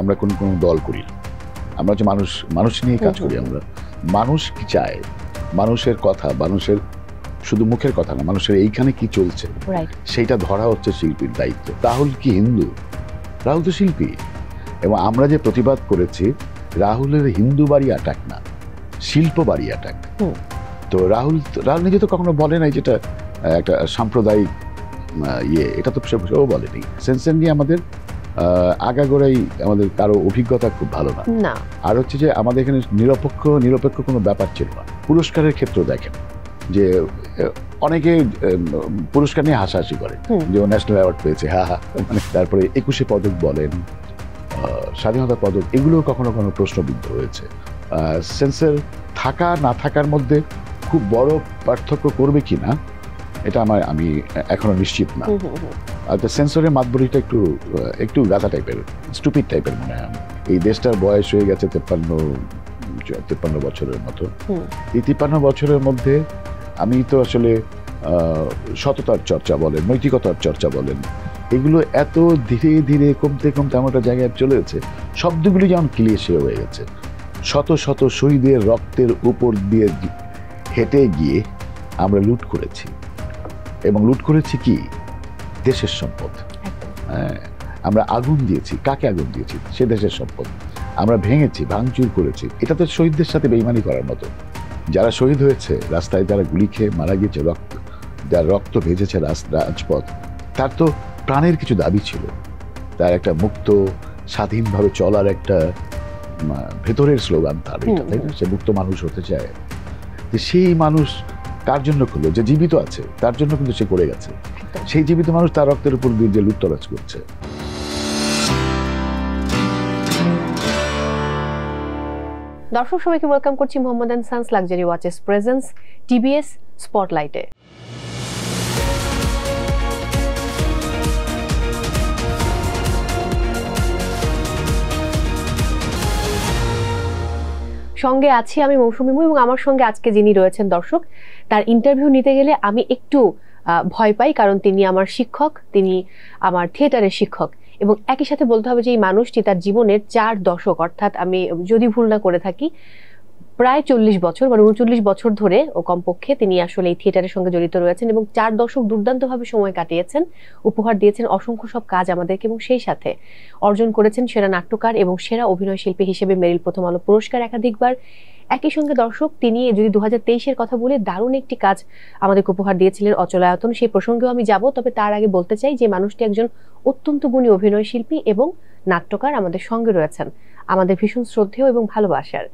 আমরা কোনো দল করি না, আমরা হচ্ছে মানুষ নিয়ে কাজ করি। আমরা মানুষ কি চায়, মানুষের কথা, মানুষের শুধু মুখের কথা না, মানুষের এইখানে কি চলছে সেইটা ধরা হচ্ছে শিল্পীর দায়িত্ব। রাহুল কি হিন্দু? রাহুল তো শিল্পী। এবং আমরা যে প্রতিবাদ করেছি, রাহুলের হিন্দু বাড়ি অ্যাটাক না, শিল্প বাড়ি অ্যাটাক। তো রাহুল নিজে তো কখনো বলে নাই যেটা একটা সাম্প্রদায়িক এটা তো সেও বলেনি। সেন্সর নিয়ে আমাদের আগাগোড়াই আমাদের কারো অভিজ্ঞতা খুব ভালো না। আর হচ্ছে যে আমাদের এখানে নিরপেক্ষ কোনো ব্যাপার ছিল না। পুরস্কারের ক্ষেত্র দেখেন যে অনেকে পুরস্কার নিয়ে হাসাহাসি করে যে ও ন্যাশনাল অ্যাওয়ার্ড পেয়েছে, মানে তারপরে 21শে পদক বলেন, স্বাধীনতা পদক, এগুলো কখনো প্রশ্নবিদ্ধ হয়েছে। সেন্সর থাকা না থাকার মধ্যে খুব বড় পার্থক্য করবে কিনা এটা আমি এখনো নিশ্চিত না। সেন্সরের মাতবরিটা একটু গাধা টাইপের, স্টুপিড টাইপের মনে হয়। এই দেশটার বয়স হয়ে গেছে 53 বছরের মতো। এই 53 বছরের মধ্যে আমি তো আসলে সততার চর্চা বলেন, নৈতিকতার চর্চা বলেন, এগুলো এত ধীরে ধীরে কমতে এমন একটা জায়গায় চলে গেছে। শব্দগুলি যেমন ক্লিশে হয়ে গেছে। শত শত শহীদের রক্তের উপর দিয়ে হেঁটে গিয়ে আমরা লুট করেছি, এবং লুট করেছি কি? দেশের সম্পদ। হ্যাঁ, আমরা আগুন দিয়েছি। কাকে আগুন দিয়েছি? সে দেশের সম্পদ। আমরা ভেঙেছি, ভাঙচুর করেছি। এটা তো শহীদদের সাথে বেইমানি করার মতো। যারা শহীদ হয়েছে, রাস্তায় যারা গুলি খেয়ে মারা গিয়েছে, যার রক্ত ভেজেছে রাজপথ, তার তো প্রাণের কিছু দাবি ছিল। তার একটা মুক্ত স্বাধীনভাবে চলার একটা ভেতরের স্লোগান তার, এটা তাই না? সে মুক্ত মানুষ হতে চায়। সেই মানুষ কার জন্য করলো? যে জীবিত আছে তার জন্য কিন্তু সে করে গেছে। সেই জীবিত মানুষ তার রক্তের উপর দিয়ে যে লুটতরাজ করছে। দর্শক সবাইকে ওয়েলকাম করছি Mohammad and sons luxury watches presents TBS স্পটলাইটে। সঙ্গে আছি আমি মৌসুমী এবং আমার সঙ্গে আজকে যিনি রয়েছেন দর্শক, তার ইন্টারভিউ নিতে গেলে আমি একটু ভয় পাই, কারণ তিনি আমার শিক্ষক, তিনি আমার থিয়েটারের শিক্ষক, এবং একই সাথে বলতে হবে যে এই মানুষটি তার জীবনের 4 দশক, অর্থাৎ আমি যদি ভুল না করে থাকি প্রায় 40 বছর মানে 39 বছর ধরে ও কমপক্ষে তিনি আসলে এই থিয়েটারের সঙ্গে জড়িত রয়েছেন এবং 4 দশক দুর্দান্তভাবে সময় কাটিয়েছেন, উপহার দিয়েছেন অসংখ্য সব কাজ আমাদেরকে, এবং সেই সাথে অর্জন করেছেন সেরা নাট্যকার এবং সেরা অভিনয় শিল্পী হিসেবে মেরিল প্রথম আলো পুরস্কার একাধিকবার। একই সঙ্গে দর্শক তিনি যদি 2023-এর কথা বলে দারুণ একটি কাজ আমাদেরকে উপহার দিয়েছিলেন অচলায়তন, সেই প্রসঙ্গেও আমি যাব। তবে তার আগে বলতে চাই যে মানুষটি একজন অত্যন্ত গুণী অভিনয় শিল্পী এবং নাট্যকার আমাদের সঙ্গে রয়েছেন, আমাদের ভীষণ শ্রদ্ধেয় এবং ভালোবাসার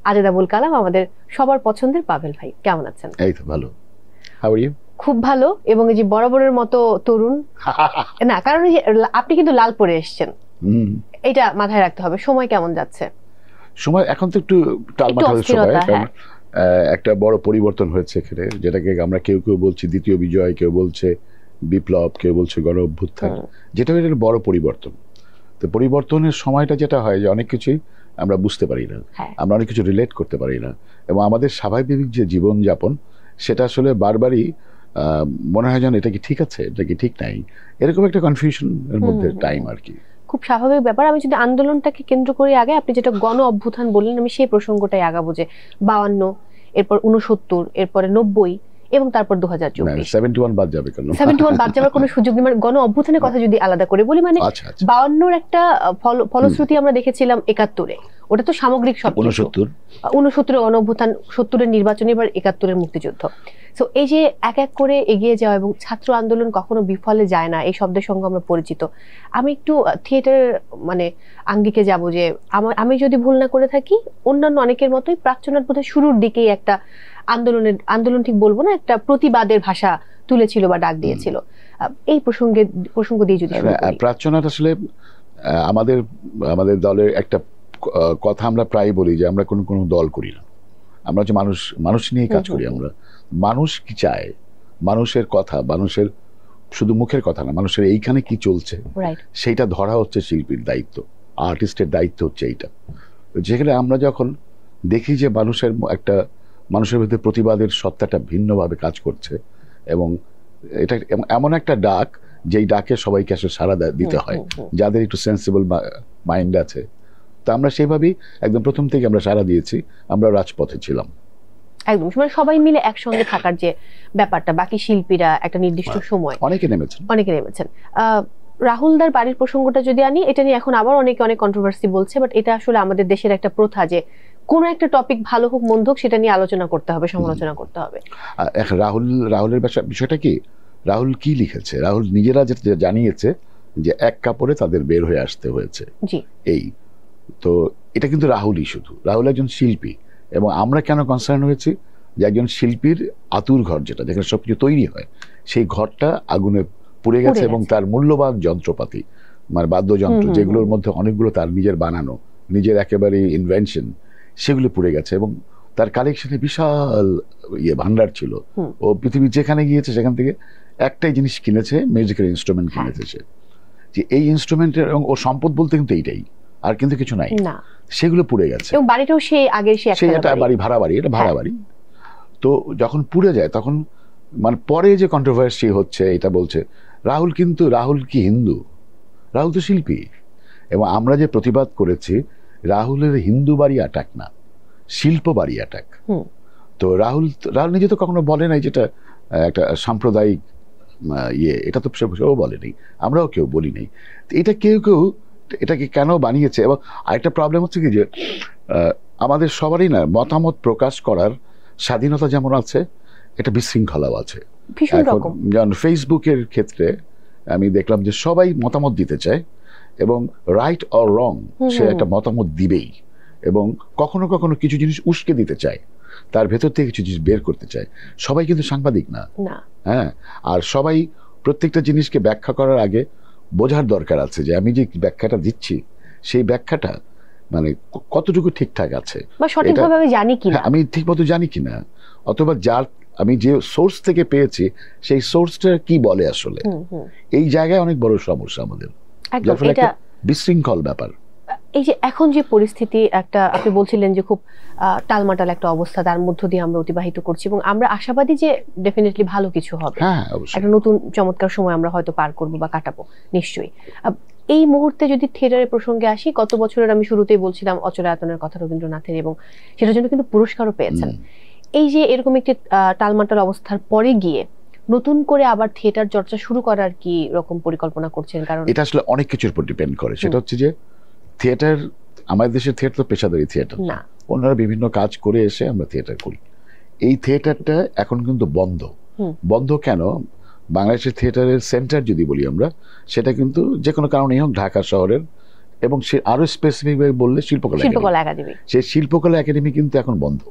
আজেদ আবুল কালাম, আমাদের সবার পছন্দের পাভেল ভাই। কেমন আছেন? এই তো ভালো। How are you? খুব ভালো। এবং এই যে বরাবরের মতো তরুণ না, কারণ আপনি কিন্তু লাল পরে এসেছেন, এটা মাথায় রাখতে হবে। সময় কেমন যাচ্ছে? সময় এখন তো একটু টালমাটাল সময়, কারণ একটা বড় পরিবর্তন হয়েছে এখানে, যেটাকে আমরা কেউ বলছি দ্বিতীয় বিজয়, কেউ বলছে বিপ্লব, কেউ বলছে গণ অভ্যুত্থান, যেটা একটা বড় পরিবর্তন। তো পরিবর্তনের সময়টা যেটা হয় যে অনেক কিছুই আমরা বুঝতে পারি না, আমরা অনেক কিছু রিলেট করতে পারি না, এবং আমাদের স্বাভাবিক যে জীবনযাপন সেটা আসলে বারবারই মনে হয় যেন এটা কি ঠিক আছে, এটা কি ঠিক নাই, এরকম একটা কনফিউশনের মধ্যে টাইম আর কি। খুব স্বাভাবিক ব্যাপার। আমি যদি আন্দোলনটাকে কেন্দ্র করে আগে, আপনি যেটা গণ অভ্যুত্থান বললেন, আমি সেই প্রসঙ্গটাই আগাবো যে 52, এরপর 69, এরপরে 90 এবং তারপর 2024। 71 বাদ যাবে কেন? 71 বাদ যাওয়ার কোনো সুযোগ নেই। মানে গণ অভ্যুত্থানের কথা যদি আলাদা করে বলি, মানে 52-র একটা ফলশ্রুতি আমরা দেখেছিলাম 71-এ, ওটা তো সামগ্রিক সব। 69 গণ অভ্যুত্থান, 70-এর নির্বাচন, এবার 71-এর মুক্তিযুদ্ধ। সো এই যে এক এক করে এগিয়ে যাওয়া, এবং ছাত্র আন্দোলন কখনো বিফলে যায় না, এই শব্দের সঙ্গে আমরা পরিচিত। আমি একটু থিয়েটার মানে আঙ্গিকে যাব যে আমি যদি ভুল না করে থাকি, অন্যান্য অনেকের মতোই প্রাচ্যনাট বোধহয় শুরুর দিকেই একটা আন্দোলন ঠিক বলবো না, একটা প্রতিবাদের ভাষা তুলেছিল বা ডাক দিয়েছিল। এই প্রসঙ্গ দিয়ে যদি প্রাচ্যনাট আসলে আমাদের দলের একটা কথা আমরা প্রায় বলি যে আমরা কোনো দল করি না, আমরা হচ্ছে মানুষ নিয়ে কাজ করি। আমরা মানুষ কি চায়, মানুষের কথা, মানুষের শুধু মুখের কথা না, মানুষের এইখানে কি চলছে সেইটা ধরা হচ্ছে শিল্পীর দায়িত্ব, আর্টিস্টের দায়িত্ব হচ্ছে এইটা। যেখানে আমরা যখন দেখি যে মানুষের ভিতরে প্রতিবাদের সত্তাটা ভিন্নভাবে কাজ করছে, এবং এটা এমন একটা ডাক যেই ডাকে সবাইকে আসলে সাড়া দিতে হয়, যাদের একটু সেন্সিবল মাইন্ড আছে। তো আমরা সেইভাবেই একদম প্রথম থেকে আমরা সাড়া দিয়েছি, আমরা রাজপথে ছিলাম একদম। মানে সবাই মিলে একসঙ্গে থাকার যে ব্যাপারটা, বাকি শিল্পীরা একটা নির্দিষ্ট সময় অনেকে নেমেছেন। রাহুলদার বাড়ির প্রসঙ্গটা যদি আনি, এটা নিয়ে এখন আবার অনেকে অনেক কন্ট্রোভার্সি বলছে, বাট এটা আসলে আমাদের দেশের একটা প্রথা যে কোন একটা টপিক ভালো হোক মন্দ হোক সেটা নিয়ে আলোচনা করতে হবে, সমালোচনা করতে হবে। রাহুলের বিষয়টা কি, রাহুল কি লিখেছে, রাহুল নিজেরা যেটা জানিয়েছে যে এক কাপড়ে তাদের বের হয়ে আসতে হয়েছে, এই তো এটা কিন্তু রাহুলই, শুধু রাহুল একজন শিল্পী, এবং আমরা কেন কনসার্ন হয়েছি যে একজন শিল্পীর আতুর ঘর, যেটা যেখানে সবকিছু তৈরি হয়, সেই ঘরটা আগুনে পুড়ে গেছে, এবং তার মূল্যবান যন্ত্রপাতি, মানে বাদ্যযন্ত্র, যেগুলোর মধ্যে অনেকগুলো তার নিজের বানানো, নিজের একেবারে ইনভেনশন, সেগুলো পুড়ে গেছে। এবং তার কালেকশনে বিশাল ভান্ডার ছিল, ও পৃথিবীর যেখানে গিয়েছে সেখান থেকে একটাই জিনিস কিনেছে, মিউজিক্যাল ইনস্ট্রুমেন্ট কিনেছে সে, যে এই ইনস্ট্রুমেন্টের, এবং ও সম্পদ বলতে কিন্তু এইটাই, আর কিন্তু কিছু নাই, সেগুলো পুড়ে গেছে। এবং বাড়িটাও সেই আগের একটা বাড়ি, ভাড়া বাড়ি, এটা ভাড়া বাড়ি। তো যখন পুড়ে যায় তখন মানে পরে যে কন্ট্রোভার্সি হচ্ছে, এটা বলছে রাহুল কি হিন্দু? রাহুল তো শিল্পী। এবং আমরা যে প্রতিবাদ করেছি, রাহুলের হিন্দু বাড়ি অ্যাটাক না, শিল্প বাড়ি অ্যাটাক। তো রাহুল নিজে তো কখনো বলে নাই যেটা একটা সাম্প্রদায়িক এটা তো সেও বলেনি, আমরাও কেউ বলি নাই। এটা কেউ এটাকে কেন বানিয়েছে। এবং আরেকটা প্রবলেম হচ্ছে কি, যে আমাদের সবারই না মতামত প্রকাশ করার স্বাধীনতা যেমন আছে, এটা বিশৃঙ্খলাও আছে। এখন যেমন ফেসবুকের ক্ষেত্রে আমি দেখলাম যে সবাই মতামত দিতে চায়, এবং রাইট অর রং সে একটা মতামত দিবেই, এবং কখনো কখনো কিছু জিনিস উস্কে দিতে চায়, তার ভেতর থেকে কিছু জিনিস বের করতে চায়। সবাই কিন্তু সাংবাদিক না, হ্যাঁ। আর সবাই প্রত্যেকটা জিনিসকে ব্যাখ্যা করার আগে বোঝার দরকার আছে যে আমি যে ব্যাখ্যাটা দিচ্ছি, সেই ব্যাখ্যাটা মানে কতটুকু ঠিকঠাক আছে, আমি ঠিক মতো জানি কিনা, অথবা যার আমি যে সোর্স থেকে পেয়েছি সেই সোর্সটা কি বলে আসলে। এই জায়গায় অনেক বড় সমস্যা আমাদের, যার ফলে একটা বিশৃঙ্খল ব্যাপার। এই যে এখন যে পরিস্থিতি, একটা আপনি বলছিলেন যে খুব টালমাটাল একটা অবস্থা, তার মধ্য দিয়ে আমরা অতিবাহিত করছি, এবং আমরা আশাবাদী যে ডেফিনেটলি ভালো কিছু হবে, একটা নতুন চমৎকার সময় আমরা হয়তো পার করবো বা কাটাবো নিশ্চয়ই। এই মুহূর্তে যদি থিয়েটারের প্রসঙ্গে আসি, গত বছরের আমি শুরুতেই বলছিলাম অচলায়তনের কথা রবীন্দ্রনাথের, এবং সেটার জন্য কিন্তু পুরস্কারও পেয়েছেন। এই যে এরকম একটি টালমাটাল অবস্থার পরে গিয়ে নতুন করে আবার থিয়েটার চর্চা শুরু করার কি রকম পরিকল্পনা করছেন? কারণ এটা আসলে অনেক কিছুর উপর ডিপেন্ড করে। সেটা হচ্ছে যে থিয়েটার, আমাদের দেশের থিয়েটার তো পেশাদারি থিয়েটার না, ওনারা বিভিন্ন কাজ করে এসে আমরা থিয়েটার করি। এই থিয়েটারটা এখন কিন্তু বন্ধ কেন? বাংলাদেশের থিয়েটারের সেন্টার যদি বলি আমরা, সেটা কিন্তু যে কোনো কারণেই হোক ঢাকা শহরের, এবং সে আরো স্পেসিফিক ভাবে বললে শিল্পকলা একাডেমি, সেই শিল্পকলা একাডেমি কিন্তু এখন বন্ধ।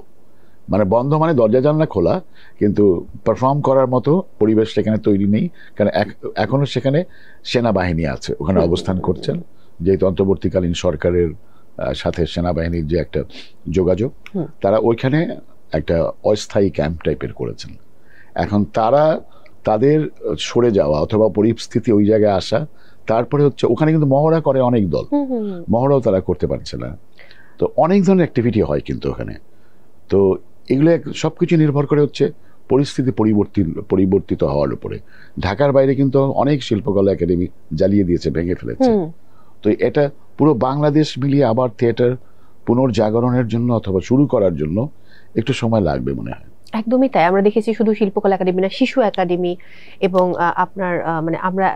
মানে দরজা জানলা খোলা, কিন্তু পারফর্ম করার মতো পরিবেশ সেখানে তৈরি নেই, কারণ এখনো সেখানে সেনাবাহিনী আছে, ওখানে অবস্থান করছেন, যেহেতু অন্তর্বর্তীকালীন সরকারের সাথে সেনাবাহিনীর যে একটা যোগাযোগ, তারা ওইখানে একটা অস্থায়ী ক্যাম্প টাইপের করেছেন। এখন তাদের সরে যাওয়া অথবা পরিস্থিতি ওই জায়গায় আসা, তারপরে হচ্ছে ওখানে কিন্তু মহড়া করে অনেক দল, মহড়াও তারা করতে পারছে না। তো অনেক ধরনের অ্যাক্টিভিটি হয় কিন্তু ওখানে। তো এগুলো সবকিছু নির্ভর করে হচ্ছে পরিস্থিতি পরিবর্তিত হওয়ার উপরে। ঢাকার বাইরে কিন্তু অনেক শিল্পকলা একাডেমি জ্বালিয়ে দিয়েছে, ভেঙে ফেলেছে। তো এটা পুরো বাংলাদেশ মিলিয়ে আবার থিয়েটার পুনর্জাগরণের জন্য অথবা শুরু করার জন্য একটু সময় লাগবে মনে হয়। একদমই তাই। আমরা দেখেছি শুধু শিল্পকলা একাডেমি না, শিশু একাডেমি, এবং আপনার মানে আমরা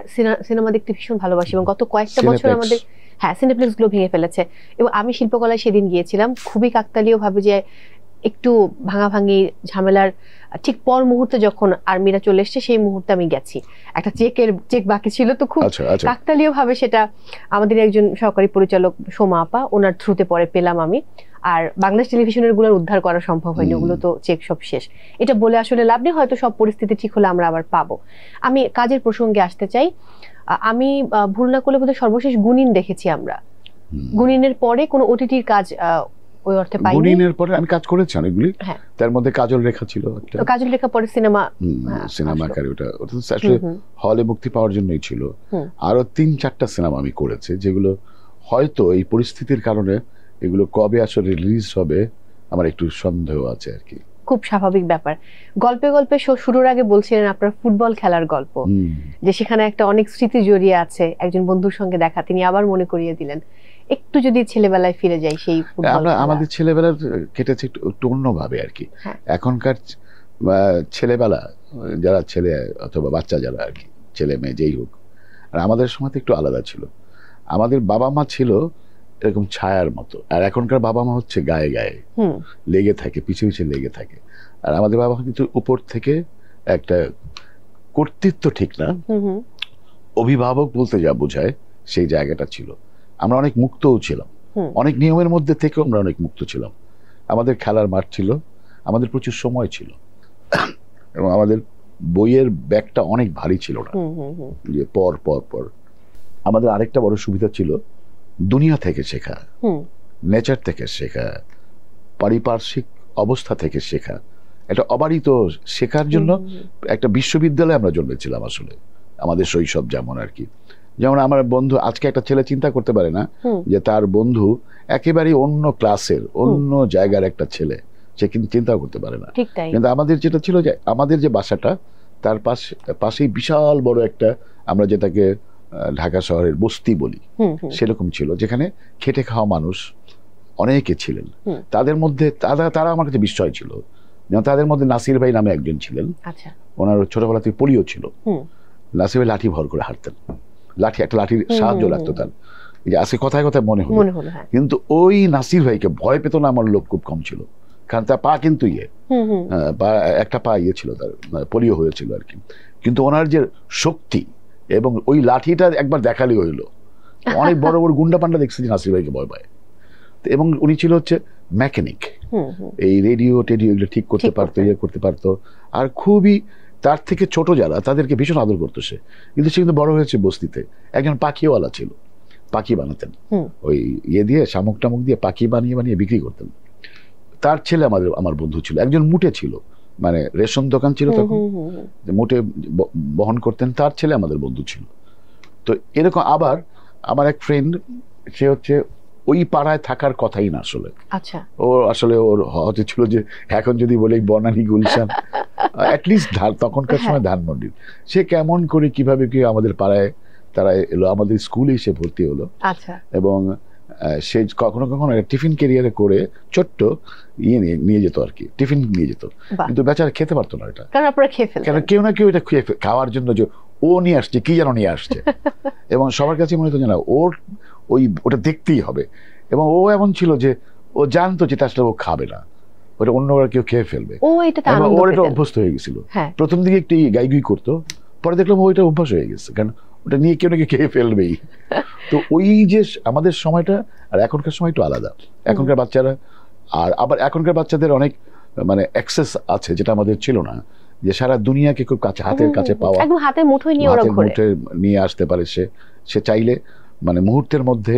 সিনেমা দেখতে ভীষণ ভালোবাসি, এবং গত কয়েকটা বছর আমাদের সিনেপ্লেক্স গুলো ভেঙে ফেলেছে। এবং আমি শিল্পকলায় সেদিন গিয়েছিলাম, খুবই কাকতালীয় ভাবে যে একটু ভাঙাভাঙি ঝামেলার ঠিক পর মুহূর্তে যখন আর্মিরা চলে এসছে, সেই মুহূর্তে আমি গেছি, একটা চেক বাকি ছিল, তো খুব কাকতালীয় ভাবে সেটা আমাদের একজন সহকারী পরিচালক সোমা আপা, ওনার থ্রুতে পরে পেলাম আমি। আর বাংলাদেশ টেলিভিশনের গুলোর উদ্ধার করা সম্ভব হয়নি, ওগুলো তো চেক সব শেষ। এটা বলে আসলে লাভ নেই, হয়তো সব পরিস্থিতি ঠিক হলে আমরা আবার পাবো। আমি কাজের প্রসঙ্গে আসতে চাই। আমি ভুল না করলে বোধহয় সর্বশেষ গুনিন দেখেছি আমরা। গুনিনের পরে কোনো ওটিটির কাজ ওই অর্থে পাইনি। গুনিনের পরে আমি কাজ করেছি অনেকগুলি, তার মধ্যে কাজল রেখা ছিল একটা। তো কাজল রেখা পরে সিনেমা আকারে ওটা আসলে হলে মুক্তি পাওয়ার জন্যই ছিল। আরো ৩-৪টা সিনেমা আমি করেছি, যেগুলো হয়তো এই পরিস্থিতির কারণে এগুলো কবে আসলে রিলিজ হবে আমার একটু সন্দেহ আছে আর কি। খুব স্বাভাবিক ব্যাপার। গল্পে গল্পে শুরুর আগে বলছিলেন আপনার ফুটবল খেলার গল্প, যে সেখানে একটা অনেক স্মৃতি জড়িয়ে আছে, একজন বন্ধুর সঙ্গে দেখা, তিনি আবার মনে করিয়ে দিলেন। একটু যদি ছেলেবেলায় ফিরে যাই, সেই আমরা আমাদের ছেলেবেলা কেটেছে একটু অন্যভাবে আর কি। এখনকার ছেলেবেলা, যারা ছেলে অথবা বাচ্চা যারা আর কি, ছেলে মেয়ে যেই হোক, আর আমাদের সময় তো একটু আলাদা ছিল। আমাদের বাবা মা ছিল এরকম ছায়ার মতো, আর এখনকার বাবা মা হচ্ছে গায়ে গায়ে লেগে থাকে, পিছে পিছে লেগে থাকে। আর আমাদের বাবা কিন্তু উপর থেকে একটা কর্তৃত্ব ঠিক না, অভিভাবক বলতে যা বোঝায় সেই জায়গাটা ছিল। আমরা অনেক মুক্তও ছিলাম, অনেক নিয়মের মধ্যে থেকেও আমরা অনেক মুক্ত ছিলাম। আমাদের খেলার মাঠ ছিল, আমাদের প্রচুর সময় ছিল, এবং আমাদের বইয়ের ব্যাগটা অনেক ভারী ছিল না, যে পর পর পর। আমাদের আরেকটা বড় সুবিধা ছিল দুনিয়া থেকে শেখা, নেচার থেকে শেখা, পারিপার্শ্বিক অবস্থা থেকে শেখা। একটা অবারিত শেখার জন্য একটা বিশ্ববিদ্যালয়ে আমরা জন্মেছিলাম আসলে, আমাদের শৈশব যেমন আর কি। যেমন আমার বন্ধু, আজকে একটা ছেলে চিন্তা করতে পারে না যে তার বন্ধু একেবারে অন্য ক্লাসের অন্য জায়গার একটা ছেলে, সে কিন্তু চিন্তাও করতে পারে না। কিন্তু আমাদের যেটা ছিল যে আমাদের যে বাসাটা, তার পাশেই বিশাল বড় একটা, আমরা যেটাকে ঢাকা শহরের বস্তি বলি, সেরকম ছিল, যেখানে খেটে খাওয়া মানুষ অনেকে ছিলেন। তাদের মধ্যে তারা আমার কাছে বিস্ময় ছিল। যেমন তাদের মধ্যে নাসির ভাই নামে একজন ছিলেন, ওনার ছোটবেলা থেকে পোলিও ছিল। নাসির ভাই লাঠি ভর করে হাঁটতেন, একটা লাঠির সাহায্য লাগতো তার, যে আজকে কথায় কথায় মনে হলো। কিন্তু ওই নাসির ভাইকে ভয় পেত না আমার লোক খুব কম ছিল, কারণ তার পা কিন্তু একটা পা ছিল, তার পোলিও হয়েছিল আর কি। কিন্তু ওনার যে শক্তি এবং ওই লাঠিটা একবার দেখালেই হইলো। অনেক বড় বড় গুন্ডা পান্ডা দেখছি যে নাসির ভাইকে ভয় পায়। এবং উনি ছিল হচ্ছে মেকানিক, এই রেডিও টেডিও এগুলো ঠিক করতে পারতো, ইয়ে করতে পারতো। আর খুবই তার থেকে ছোট যারা, তাদেরকে ভীষণ আদর করতো সে। কিন্তু সে কিন্তু বড় হয়েছে বস্তিতে। একজন পাখিওয়ালা ছিল, পাখি বানাতেন, ওই দিয়ে শামুক টামুক দিয়ে পাখি বানিয়ে বানিয়ে বিক্রি করতেন। তার ছেলে আমার বন্ধু ছিল। একজন মুটে ছিল, মানে রেশন দোকান ছিল তখন, মুটে বহন করতেন, তার ছেলে আমাদের বন্ধু ছিল। তো এরকম আবার আমার এক ফ্রেন্ড, সে হচ্ছে ওই পাড়ায় থাকার কথাই না আসলে। ও আসলে ওর হতে ছিল যে এখন যদি বলে বনানী গুলশান, অ্যাটলিস্ট তখনকার সময় ধানমন্ডি, সে কেমন করে কিভাবে কি আমাদের পাড়ায় তারা এলো, আমাদের স্কুলে এসে ভর্তি হলো। এবং সে কখনো কখনো টিফিন ক্যারিয়ারে করে ছোট্ট নিয়ে যেত আর কি, টিফিন নিয়ে যেত। কিন্তু বেচারা খেতে পারতো না এটা, কেন কেউ না কেউ এটা খাওয়ার জন্য যে ও নিয়ে আসছে, কি যেন নিয়ে আসছে। এবং সবার কাছে মনে হতো যে না, ওটা দেখতেই হবে। এবং ও এমন ছিল যে ও জানতো যে আসলে ও খাবে না, ওটা অন্য কেউ খেয়ে ফেলবে, ওর এটা অভ্যস্ত হয়ে গেছিল। প্রথম দিকে একটু গাইগুই করতো, পরে দেখলাম ওইটা অভ্যাস হয়ে গেছে, কারণ ওটা নিয়ে কেউ নাকি খেয়ে ফেলবেই। তো ওই যে আমাদের সময়টা আর এখনকার সময় একটু আলাদা। এখনকার বাচ্চারা, আর আবার এখনকার বাচ্চাদের অনেক মানে অ্যাক্সেস আছে, যেটা আমাদের ছিল না, যে সারা দুনিয়াকে খুব কাছে, হাতের কাছে পাওয়া, হাতের মুঠোয় নিয়ে আসতে পারে। সে চাইলে মানে মুহূর্তের মধ্যে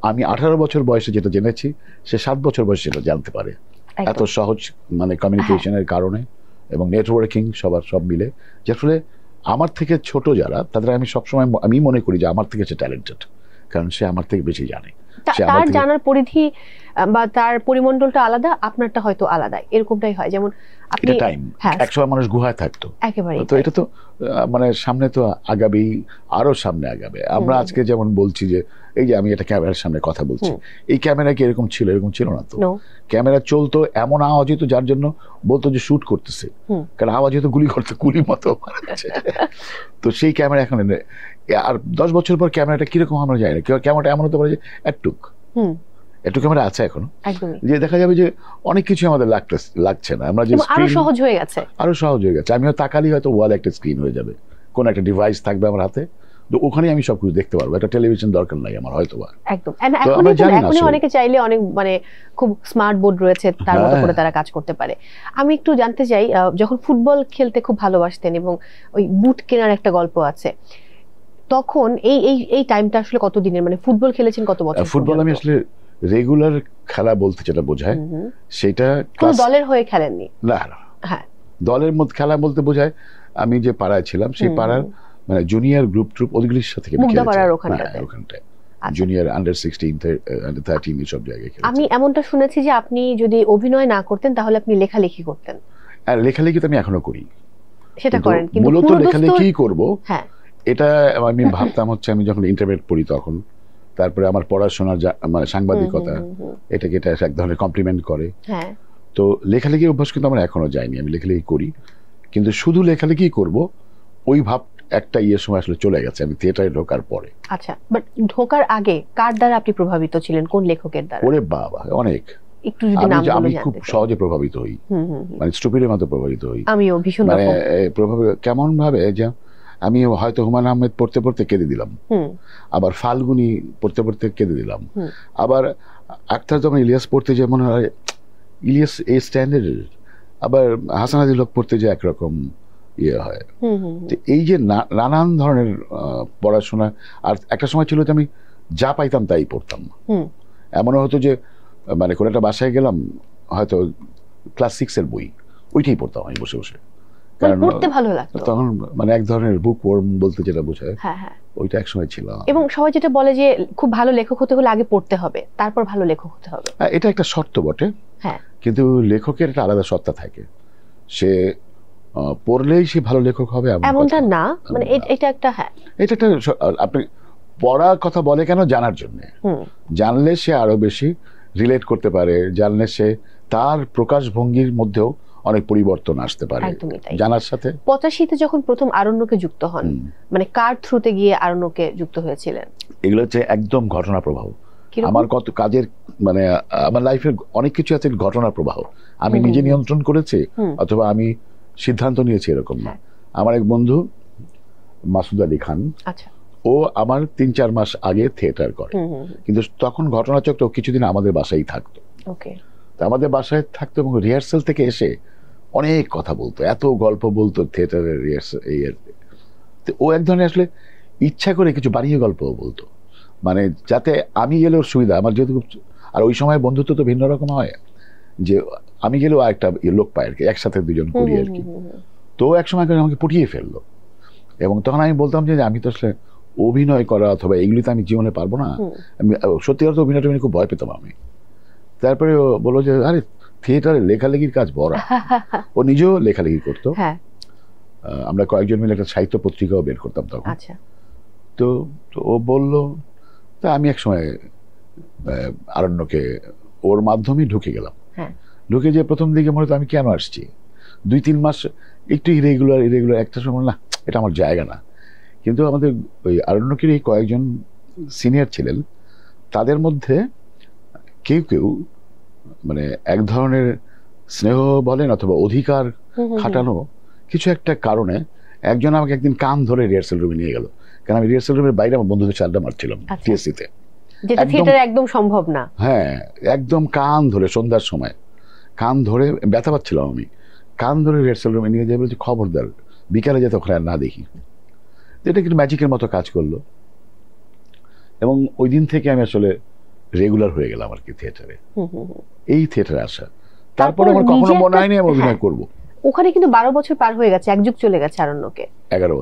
আমি 18 বছর বয়সে যেটা জেনেছি, সে 7 বছর বয়সে সেটা জানতে পারে। এত সহজ মানে কমিউনিকেশনের কারণে এবং নেটওয়ার্কিং সব মিলে, যার ফলে আমার থেকে ছোট যারা, তাদের আমি সবসময় আমি মনে করি যে আমার থেকে সে ট্যালেন্টেড, কারণ সে আমার থেকে বেশি জানে। তার জানার পরিধি বা তার পরিমণ্ডলটা আলাদা, আপনারটা হয়তো আলাদা, এরকমটাই হয়। যেমন আপনি একসময় মানুষ গুহায় থাকতো, তো এটা তো মানে সামনে তো আগাবেই, আরো সামনে আগাবে। আমরা আজকে যেমন বলছি যে এই যে আমি এটা ক্যামেরার সামনে কথা বলছি, এই ক্যামেরা কি এরকম ছিল? এরকম ছিল না তো। ক্যামেরা চলতো, এমন আওয়াজ হতো যার জন্য বলতো যে শুট করতেছে, কারণ আওয়াজ হতো গুলির মতো। তো সেই ক্যামেরা এখন, আর 10 বছর পর ক্যামেরাটা কিরকম আমরা জানি না। ক্যামেরাটা এমন হতে পারে যে একটু ক্যামেরা আছে এখন, যে দেখা যাবে যে অনেক কিছু আমাদের লাগছে না, আমরা যে আরো সহজ হয়ে গেছে। আমিও তাকালি হয়তো ওয়ালে একটা স্ক্রিন হয়ে যাবে, কোন একটা ডিভাইস থাকবে আমার হাতে, তো ওখানে আমি সবকিছু দেখতে পারবো। একটা টেলিভিশন দরকার নাই আমার হয়তো বা। একদম। এখন অনেকে চাইলে অনেক মানে খুব স্মার্ট বোর্ড রয়েছে, তার মতো করে তারা কাজ করতে পারে। আমি একটু জানতে চাই, যখন ফুটবল খেলতে খুব ভালোবাসতেন এবং ওই বুট কেনার একটা গল্প আছে, তখন এই টাইমটা আসলে কত দিনের, মানে ফুটবল খেলেছেন কত বছর? ফুটবল আমি আসলে রেগুলার খেলা বলতে যেটা বোঝায়, সেটা দলের হয়ে খেলেননি? না, দলের মধ্যে খেলা বলতে বোঝায় আমি যে পাড়ায় ছিলাম, সেই পাড়ার মানে জুনিয়র গ্রুপ ট্রুপ ওইগুলির সাথে ওখানটায়। জুনিয়র আন্ডার 16 আন্ডার 13 এসব জায়গায় খেলেছি। আমি এমনটা শুনেছি যে আপনি যদি অভিনয় না করতেন তাহলে আপনি লেখালেখি করতেন। আর লেখালেখি তো আমি এখনো করি, সেটা করেন, কিন্তু মূলত লেখালেখি করব হ্যাঁ এটা আমি ভাবতাম হচ্ছে আমি যখন ইন্টারমিডিয়েট পড়ি তখন, তারপরে আমার পড়াশোনার মানে সাংবাদিকতা এটাকে এটা এক ধরনের কমপ্লিমেন্ট করে। হ্যাঁ, তো লেখালেখির অভ্যাস কিন্তু আমার এখনো যায়নি, আমি লেখালেখি করি, কিন্তু শুধু লেখালেখি করব ওই ভাব একটা সময় আসলে চলে গেছে আমি থিয়েটারে ঢোকার পরে। আচ্ছা, বাট ঢোকার আগে কার দ্বারা আপনি প্রভাবিত ছিলেন, কোন লেখকের দ্বারা? ওরে বাবা, অনেক। একটু যদি নাম বলে আমি জানতে খুব চাই। সহজে প্রভাবিত হই, মানে স্টুপিডের মতো প্রভাবিত হই। আমিও ভীষণ মানে রকম প্রভাবিত কেমন ভাবে যে আমি হয়তো হুমায়ুন আহমেদ পড়তে পড়তে কেঁদে দিলাম, আবার ফাল্গুনি পড়তে পড়তে কেঁদে দিলাম, আবার আখতার যখন ইলিয়াস পড়তে যে মনে হয় ইলিয়াস এই স্ট্যান্ডার্ডের, আবার হাসান আজিজ হক পড়তে যে একরকম ইয়ে হয়। তো এই যে নানান ধরনের পড়াশোনা, আর একটা সময় ছিল যে আমি যা পাইতাম তাই পড়তাম। এমনও হতো যে মানে কোনো একটা বাসায় গেলাম, হয়তো ক্লাস 6 এর বই ওইটাই পড়তাম আমি বসে বসে, কারণ পড়তে ভালো লাগতো তখন, মানে এক ধরনের বুক ওয়ার্ম বলতে যেটা বোঝায়, হ্যাঁ হ্যাঁ, ওইটা একসময় ছিল। এবং সবাই যেটা বলে যে খুব ভালো লেখক হতে হলে আগে পড়তে হবে, তারপর ভালো লেখক হতে হবে। এটা একটা শর্ত বটে, হ্যাঁ, কিন্তু লেখকের একটা আলাদা সত্তা থাকে, সে পড়লেই সে ভালো লেখক হবে এমনটা না, মানে এটা একটা, হ্যাঁ এটা একটা আপনি পড়ার কথা বলে কেন, জানার জন্য। জানলে সে আরো বেশি রিলেট করতে পারে, জানলে সে তার প্রকাশভঙ্গির মধ্যেও অনেক পরিবর্তন আসতে পারে জানার সাথে। 85-তে যখন প্রথম আরণ্যকে যুক্ত হন, মানে কার থ্রুতে গিয়ে আরণ্যকে যুক্ত হয়েছিলেন? এগুলো হচ্ছে একদম ঘটনা প্রবাহ। আমার কত কাজের, মানে আমার লাইফের অনেক কিছু আছে ঘটনা প্রবাহ, আমি নিজে নিয়ন্ত্রণ করেছি অথবা আমি সিদ্ধান্ত নিয়েছি এরকম না। আমার এক বন্ধু মাসুদ আলী খান, আচ্ছা, ও আমার 3-4 মাস আগে থিয়েটার করে, কিন্তু তখন ঘটনাচক্র কিছুদিন আমাদের বাসায় থাকতো। আমাদের বাসায় থাকতো এবং রিহার্সাল থেকে এসে অনেক কথা বলতো, এত গল্প বলতো থিয়েটারের রিহার্সাল। ও এক ধরনের আসলে ইচ্ছা করে কিছু বানিয়ে গল্প বলতো, মানে যাতে আমি গেলেও সুবিধা আমার, যেহেতু আর ওই সময় বন্ধুত্ব তো ভিন্ন রকম হয়, যে আমি গেলেও আরেকটা লোক পায় আর কি, একসাথে দুজন করি আর কি। তো এক সময় আমাকে পটিয়ে ফেললো, এবং তখন আমি বলতাম যে আমি তো আসলে অভিনয় করা অথবা এগুলি তো আমি জীবনে পারবো না। আমি সত্যি কথা অভিনয়টা খুব ভয় পেতাম আমি। তারপরে ও বললো যে আরে থিয়েটারে লেখালেখির কাজ বড়। ও নিজেও লেখালেখি করতো, আমরা কয়েকজন মিলে একটা সাহিত্য পত্রিকাও বের করতাম তখন। তো ও বললো, তা আমি এক সময় আরণ্যকে ওর মাধ্যমে ঢুকে গেলাম। ঢুকে যে প্রথম দিকে মনে হতো আমি কেন আসছি, 2-3 মাস একটু ইরেগুলার একটা সময় না এটা আমার জায়গা না। কিন্তু আমাদের ওই আরণ্যকের এই কয়েকজন সিনিয়র ছিলেন, তাদের মধ্যে কেউ কেউ মানে এক ধরনের স্নেহ বলেন অথবা অধিকার খাটানো কিছু একটা কারণে একজন আমাকে একদিন কান ধরে রিহার্সাল রুমে নিয়ে গেল, কারণ আমি রিহার্সাল রুমের বাইরে আমার বন্ধুদের সাথে আড্ডা মারছিলাম টিএসসিতে, যেটা থিয়েটারে একদম সম্ভব না। হ্যাঁ, একদম কান ধরে সন্ধ্যার সময় কান ধরে, ব্যথা পাচ্ছিলাম আমি, কান ধরে রিহার্সাল রুমে নিয়ে যাই, বলছি খবরদার বিকালে যাতে ওখানে আর না দেখি। এটা কিন্তু ম্যাজিকের মতো কাজ করলো, এবং ওই দিন থেকে আমি আসলে রেগুলার হয়ে গেলাম আর কি থিয়েটারে, এই থিয়েটারে আসা। তারপরে আমার কখনো মনে হয়নি আমি অভিনয় করবো। ওখানে কিন্তু 12 বছর পার হয়ে গেছে, এক যুগ চলে গেছে আরণ্যকে। 11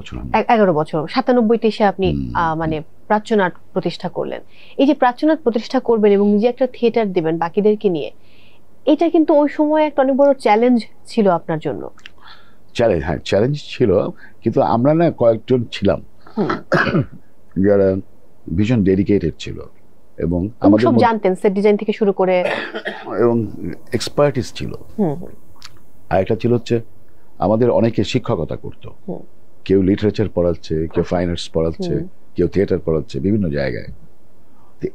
বছর 97-তে এসে আপনি মানে প্রাচ্যনাট প্রতিষ্ঠা করলেন। এই যে প্রাচ্যনাট প্রতিষ্ঠা করবেন এবং নিজে একটা থিয়েটার দেবেন বাকিদেরকে নিয়ে, এটা কিন্তু ওই সময় একটা অনেক বড় চ্যালেঞ্জ ছিল আপনার জন্য। চ্যালেঞ্জ, হ্যাঁ চ্যালেঞ্জ ছিল, কিন্তু আমরা না কয়েকজন ছিলাম যারা ভীষণ ডেডিকেটেড ছিল এবং আমাদের সব জানতেন, সেট ডিজাইন থেকে শুরু করে, এবং এক্সপার্টিস ছিল। আর একটা ছিল হচ্ছে আমাদের অনেকে শিক্ষকতা করতো, কেউ লিটারেচার পড়াচ্ছে, কেউ ফাইন আর্টস পড়াচ্ছে, কেউ থিয়েটার পড়াচ্ছে বিভিন্ন জায়গায়।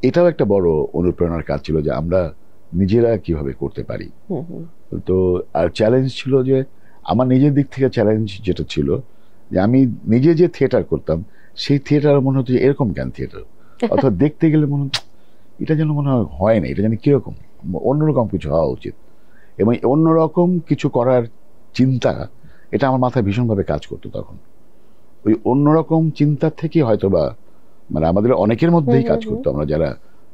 এটাও একটা বড় অনুপ্রেরণার কাজ ছিল যে আমরা নিজেরা কিভাবে করতে পারি। তো আর চ্যালেঞ্জ ছিল যে আমার নিজের দিক থেকে চ্যালেঞ্জ যেটা ছিল যে আমি নিজে যে থিয়েটার করতাম সেই থিয়েটার মনে হতো যে এরকম কেন থিয়েটার, অথবা দেখতে গেলে মনে হতো এটা যেন মনে হয় না, এটা যেন কিরকম অন্যরকম কিছু হওয়া উচিত, এবং অন্যরকম কিছু করার চিন্তা এটা আমার মাথায় ভীষণভাবে কাজ করতো তখন। ওই অন্যরকম চিন্তা থেকে হয়তো বা মানে আমাদের অনেকের মধ্যেই কাজ করতো, আমরা যারা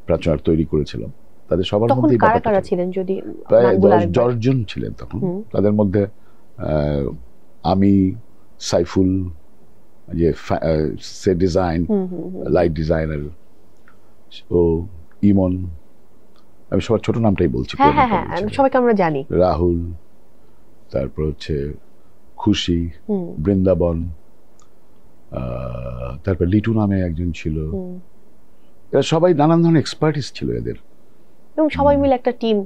প্রাচ্যনাট তৈরি করেছিলাম তাদের সবার মধ্যেই প্রায় 10 জন ছিলেন তখন। তাদের মধ্যে আমি, সাইফুল, যে সেট ডিজাইন, লাইট ডিজাইনার, ও ইমন, আমি সবার ছোট নামটাই বলছি, হ্যাঁ হ্যাঁ হ্যাঁ সবাইকে আমরা জানি, রাহুল, তারপর হচ্ছে খুশি, বৃন্দাবন, তারপর লিটু নামে একজন ছিল, এরা সবাই নানান ধরনের এক্সপার্টিস ছিল এদের, এবং সবাই মিলে একটা টিম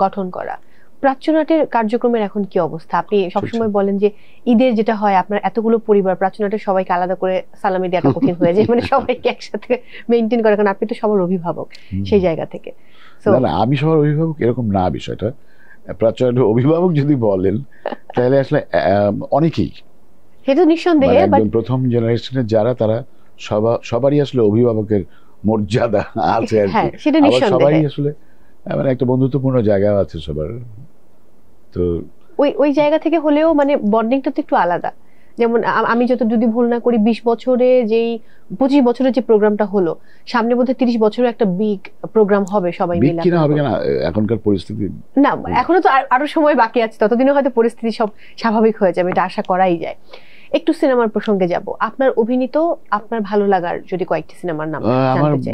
গঠন করা। প্রাচ্যনাটের কার্যক্রমের এখন কি অবস্থা? আপনি সবসময় বলেন যে ঈদের যেটা হয় আপনার এতগুলো পরিবার, প্রাচ্যনাটের সবাইকে আলাদা করে সালামি দেওয়াটা কঠিন হয়ে যায়, মানে সবাইকে একসাথে মেইনটেইন করা, কারণ আপনি তো সবার অভিভাবক সেই জায়গা থেকে। না আমি সবার অভিভাবক এরকম না বিষয়টা, প্রাচ্যনাটের অভিভাবক যদি বলেন তাহলে আসলে অনেকেই, সেটা নিঃসন্দেহে একদম প্রথম জেনারেশনের যারা, তারা সবারই আসলে অভিভাবকের মর্যাদা আছে আর কি, সবাই আসলে মানে একটা বন্ধুত্বপূর্ণ জায়গা আছে সবার। তো ওই জায়গা থেকে হলেও মানে বন্ডিংটা তো একটু আলাদা। যেমন আমি যদি ভুল না করি 20 বছরে যেই 25 বছরের যে প্রোগ্রামটা হলো, সামনে বোধহয় 30 বছরের একটা বিগ প্রোগ্রাম হবে সবাই মিলে। কিনা হবে কিনা এখনকার পরিস্থিতি, না এখনো তো আরো সময় বাকি আছে, ততদিনে হয়তো পরিস্থিতি সব স্বাভাবিক হয়ে যাবে, এটা আশা করাই যায়। একটু সিনেমার প্রসঙ্গে যাব, আপনার অভিনীত আপনার ভালো লাগার যদি কয়েকটি সিনেমার নাম জানতে চাই।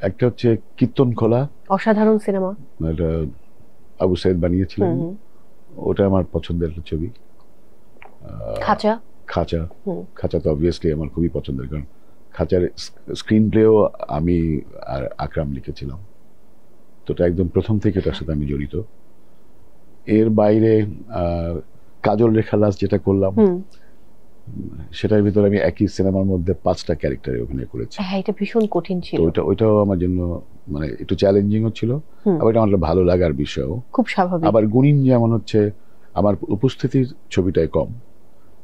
একটা হচ্ছে কীর্তন খোলা, অসাধারণ সিনেমা, এটা আবু সাইদ বানিয়েছিলেন, ওটা আমার পছন্দের একটা ছবি। খাঁচা, খাঁচা তো অবভিয়াসলি আমার খুবই পছন্দের, কারণ খাঁচার স্ক্রিন প্লেও আমি আর আকরাম লিখেছিলাম, তো এটা একদম প্রথম থেকে তার সাথে আমি জড়িত। এর বাইরে কাজল রেখা লাস যেটা করলাম, সেটার ভিতরে আমি একই সিনেমার মধ্যে 5টা ক্যারেক্টারে অভিনয় করেছি। হ্যাঁ, এটা ভীষণ কঠিন ছিল। ওইটাও আমার জন্য মানে একটু চ্যালেঞ্জিংও ছিল, আবার এটা আমার ভালো লাগার বিষয়ও, খুব স্বাভাবিক। আবার গুণিন যেমন হচ্ছে আমার উপস্থিতির ছবিটাই কম,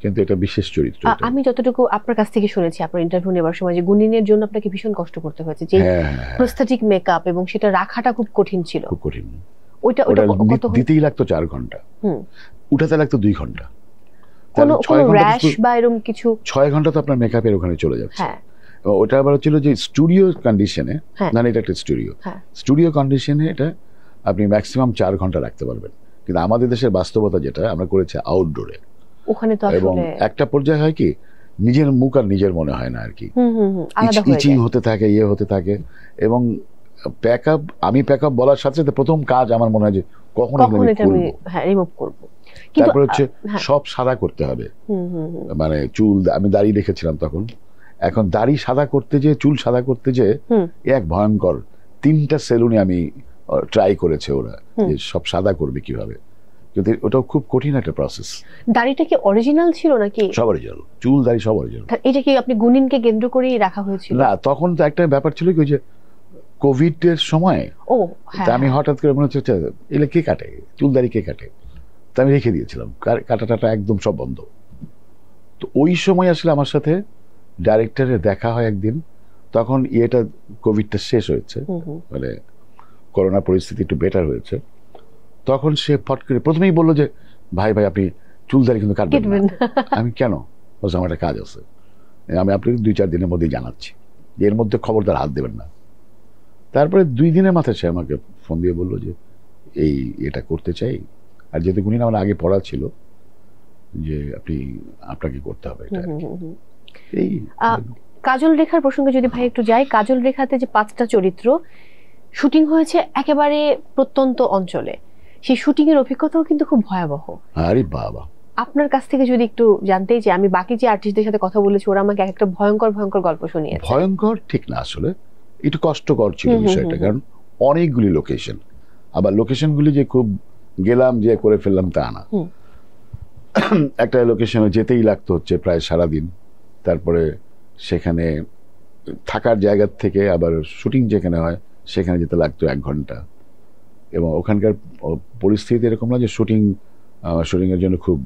কিন্তু এটা বিশেষ চরিত্র। আমি যতটুকু আপনার কাছ থেকে শুনেছি আপনার ইন্টারভিউ নেবার সময়, যে গুণিনের জন্য আপনাকে ভীষণ কষ্ট করতে হয়েছে, যে প্রস্থেটিক মেকআপ এবং সেটা রাখাটা খুব কঠিন ছিল। খুব কঠিন। ওইটা দিতেই লাগতো 4 ঘন্টা, উঠাতে লাগতো 2 ঘন্টা। কোনো র‍্যাশ বা এরকম কিছু 6 ঘন্টা তো আপনার মেকআপের ওখানে চলে যাচ্ছে। ওটা আবার ছিল যে স্টুডিও কন্ডিশনে, না এটা একটা স্টুডিও কন্ডিশনে এটা আপনি ম্যাক্সিমাম 4 ঘন্টা রাখতে পারবেন, কিন্তু আমাদের দেশের বাস্তবতা যেটা আমরা করেছি আউটডোরে, ওখানে তো এবং একটা পর্যায়ে হয় কি নিজের মুখ আর নিজের মনে হয় না আর কি, ইচিং হতে থাকে, হতে থাকে। এবং আমি প্যাকআপ বলার সাথে সাথে প্রথম কাজ আমার মনে হয় যে কখন রিমুভ করব। তারপর হচ্ছে সব সাদা করতে হবে, মানে চুল, আমি দাড়ি রেখেছিলাম তখন, এখন দাড়ি সাদা করতে যে, চুল সাদা করতে যে এক ভয়ঙ্কর 3টা সেলুনে আমি ট্রাই করেছে ওরা, যে সব সাদা করবে কিভাবে, কিন্তু ওটাও খুব কঠিন একটা প্রসেস। দাড়িটা কি অরিজিনাল ছিল নাকি? সব অরিজিনাল, চুল দাড়ি সব অরিজিনাল। এটা কি আপনি গুণিনকে কেন্দ্র করেই রাখা হয়েছিল? না, তখন তো একটা ব্যাপার ছিল কি, যে কোভিড এর সময় আমি হঠাৎ করে মনে হচ্ছে এলে কে কাটে চুল দাড়ি, কে কাটে, তা আমি রেখে দিয়েছিলাম, কাটাটা একদম সব বন্ধ। তো ওই সময় আসলে আমার সাথে ডাইরেক্টরের দেখা হয় একদিন, তখন এটা কোভিডটা শেষ হয়েছে, মানে করোনা পরিস্থিতি একটু বেটার হয়েছে, তখন সে ফট করে প্রথমেই বললো যে ভাই আপনি চুল দাড়ি কিন্তু কাটবেন না। আমি কেন? বলছে আমার একটা কাজ আছে, আমি আপনাকে 2-4 দিনের মধ্যেই জানাচ্ছি, এর মধ্যে খবরদার হাত দেবেন না। তারপরে 2 দিনের মাথায় সে আমাকে ফোন দিয়ে বললো যে এটা করতে চাই, আর যেহেতু গুণিন আমার আগে পড়া ছিল, যে আপনাকে করতে হবে এটা। কাজল রেখার প্রসঙ্গে যদি ভাই একটু যাই, কাজল রেখাতে যে 5টা চরিত্র শুটিং হয়েছে একেবারে প্রত্যন্ত অঞ্চলে, সেই শুটিং এর অভিজ্ঞতাও কিন্তু খুব ভয়াবহ। আরে বাবা, আপনার কাছ থেকে যদি একটু জানতেই চাই, আমি বাকি যে আর্টিস্টদের সাথে কথা বলেছি ওরা আমাকে একটা ভয়ঙ্কর গল্প শুনিয়েছে। ভয়ঙ্কর ঠিক না, আসলে একটু কষ্টকর ছিল বিষয়টা, কারণ অনেকগুলি লোকেশন, আবার লোকেশনগুলি যে খুব গেলাম যে করে ফেললাম তা না, একটা লোকেশনে যেতেই লাগতো হচ্ছে প্রায় সারাদিন, তারপরে সেখানে থাকার জায়গা থেকে আবার শুটিং যেখানে হয় সেখানে যেতে লাগতো 1 ঘন্টা, এবং ওখানকার পরিস্থিতি এরকম না যে শুটিং এর জন্য খুব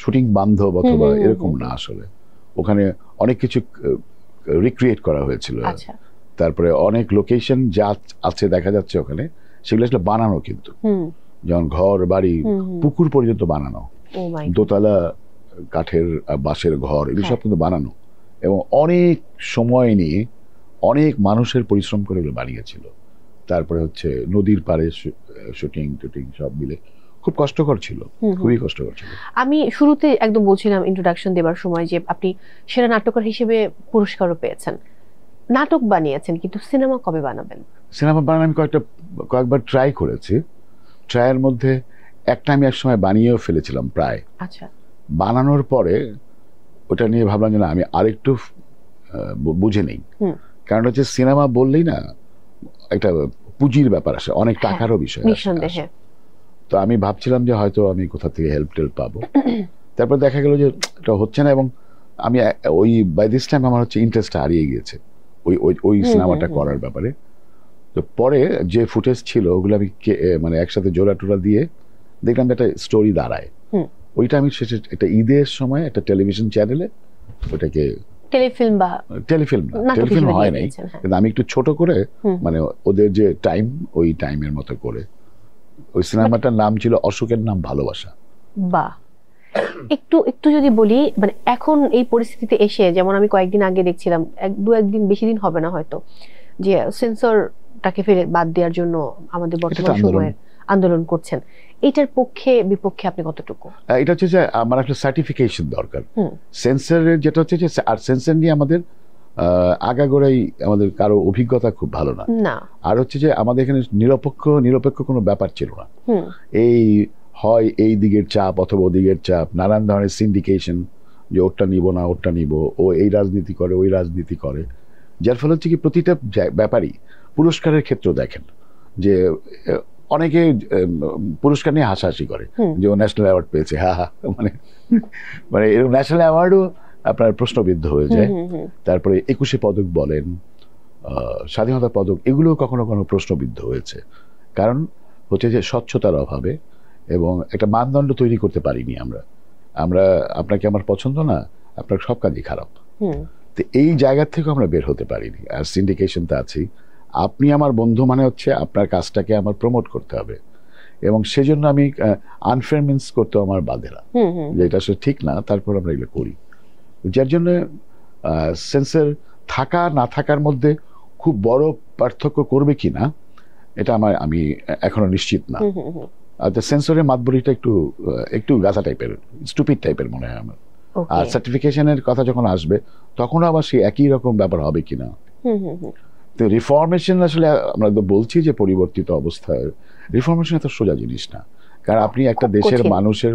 শুটিং বান্ধব অথবা এরকম না, আসলে ওখানে অনেক কিছু রিক্রিয়েট করা হয়েছিল। তারপরে অনেক লোকেশন যা আছে দেখা যাচ্ছে ওখানে, সেগুলো আসলে বানানো, কিন্তু যেমন ঘর বাড়ি পুকুর পর্যন্ত বানানো, দোতলা কাঠের বাঁশের ঘর, এগুলো সব কিন্তু বানানো, এবং অনেক সময় নিয়ে অনেক মানুষের পরিশ্রম করে এগুলো বানিয়েছিল। তারপরে হচ্ছে নদীর পাড়ে শুটিং সব মিলে খুব কষ্টকর ছিল, খুবই কষ্টকর ছিল। আমি শুরুতে একদম বলছিলাম ইন্ট্রোডাকশন দেবার সময় যে আপনি সেরা নাট্যকার হিসেবে পুরস্কারও পেয়েছেন, নাটক বানিয়েছেন, কিন্তু সিনেমা কবে বানাবেন? সিনেমা বানানো আমি কয়েকবার ট্রাই করেছি। ট্রায়ের মধ্যে একটা আমি এক সময় বানিয়েও ফেলেছিলাম প্রায়। আচ্ছা। বানানোর পরে ওটা নিয়ে ভাবলাম যে না, আমি আরেকটু বুঝে নেই। কারণ হচ্ছে সিনেমা বললেই না একটা পুঁজির ব্যাপার আসে, অনেক টাকারও বিষয় আসে। তো আমি ভাবছিলাম যে হয়তো আমি কোথা থেকে হেল্প পাবো। তারপর দেখা গেল যে এটা হচ্ছে না, এবং আমি ওই বাই দিস টাইম আমার হচ্ছে ইন্টারেস্টটা হারিয়ে গিয়েছে ওই সিনেমাটা করার ব্যাপারে। তো পরে যে ফুটেজ ছিল ওগুলো আমি মানে একসাথে জোড়া টোড়া দিয়ে দেখলাম একটা স্টোরি দাঁড়ায়। ওইটা আমি শেষে একটা ঈদের সময় একটা টেলিভিশন চ্যানেলে ওটাকে টেলিফিল্ম হয় নাই, কিন্তু আমি একটু ছোট করে মানে ওদের যে টাইম ওই টাইমের মতো করে ওই সিনেমাটার নাম ছিল অশোকের নাম ভালোবাসা। বাহ, একটু যদি বলি, মানে এখন এই পরিস্থিতিতে এসে, যেমন আমি কয়েকদিন আগে দেখছিলাম, একদিন বেশি দিন হবে না হয়তো, যে সেন্সরটাকে ফেলে বাদ দেওয়ার জন্য আমাদের বর্তমান সময়ের আন্দোলন করছেন, এটার পক্ষে বিপক্ষে আপনি কতটুকু? এটা হচ্ছে যে আমার একটা সার্টিফিকেশন দরকার সেন্সরের, যেটা হচ্ছে যে আর সেন্সর নিয়ে আমাদের আগাগোড়াই আমাদের কারো অভিজ্ঞতা খুব ভালো না। আর হচ্ছে যে আমাদের এখানে নিরপেক্ষ কোনো ব্যাপার ছিল না। এই হয় এই দিকের চাপ অথবা ওদিকের চাপ, নানান ধরনের সিন্ডিকেশন, যে ওরটা নিব না ওরটা নিব, ও এই রাজনীতি করে ওই রাজনীতি করে, যার ফলে হচ্ছে কি প্রতিটা ব্যাপারই পুরস্কারের ক্ষেত্র দেখেন যে অনেকে পুরস্কার নিয়ে হাসাহাসি করে যে ও ন্যাশনাল অ্যাওয়ার্ড পেয়েছে, মানে এরকম ন্যাশনাল অ্যাওয়ার্ডও আপনার প্রশ্নবিদ্ধ হয়ে যায়। তারপরে 21শে পদক বলেন, স্বাধীনতা পদক, এগুলো কখনো কখনো প্রশ্নবিদ্ধ হয়েছে। কারণ হচ্ছে যে স্বচ্ছতার অভাবে এবং একটা মানদণ্ড তৈরি করতে পারিনি আমরা আপনাকে আমার পছন্দ না, আপনার সব কাজই খারাপ। তো এই জায়গা থেকে আমরা বের হতে পারিনি। আর সিন্ডিকেশন তো আছেই। আপনি আমার বন্ধু মানে হচ্ছে আপনার কাজটাকে আমার প্রমোট করতে হবে, এবং সেজন্য আমি আনফেয়ার মিন্স করতে আমার বাধে না, যে এটা আসলে ঠিক না, তারপর আমরা এগুলো করি। যার জন্য সেন্সর থাকা না থাকার মধ্যে খুব বড় পার্থক্য করবে কি না এটা আমি এখনো নিশ্চিত না। সেন্সরের মাতবরিটা একটু গাছা টাইপের, স্টুপিড টাইপের মনে হয় আমার। আর সার্টিফিকেশনের কথা যখন আসবে তখন আবার সেই একই রকম ব্যাপার হবে কিনা। তো রিফর্মেশন আসলে আমরা তো বলছি যে পরিবর্তিত অবস্থায়, রিফর্মেশন এত সোজা জিনিস না। কারণ আপনি একটা দেশের মানুষের,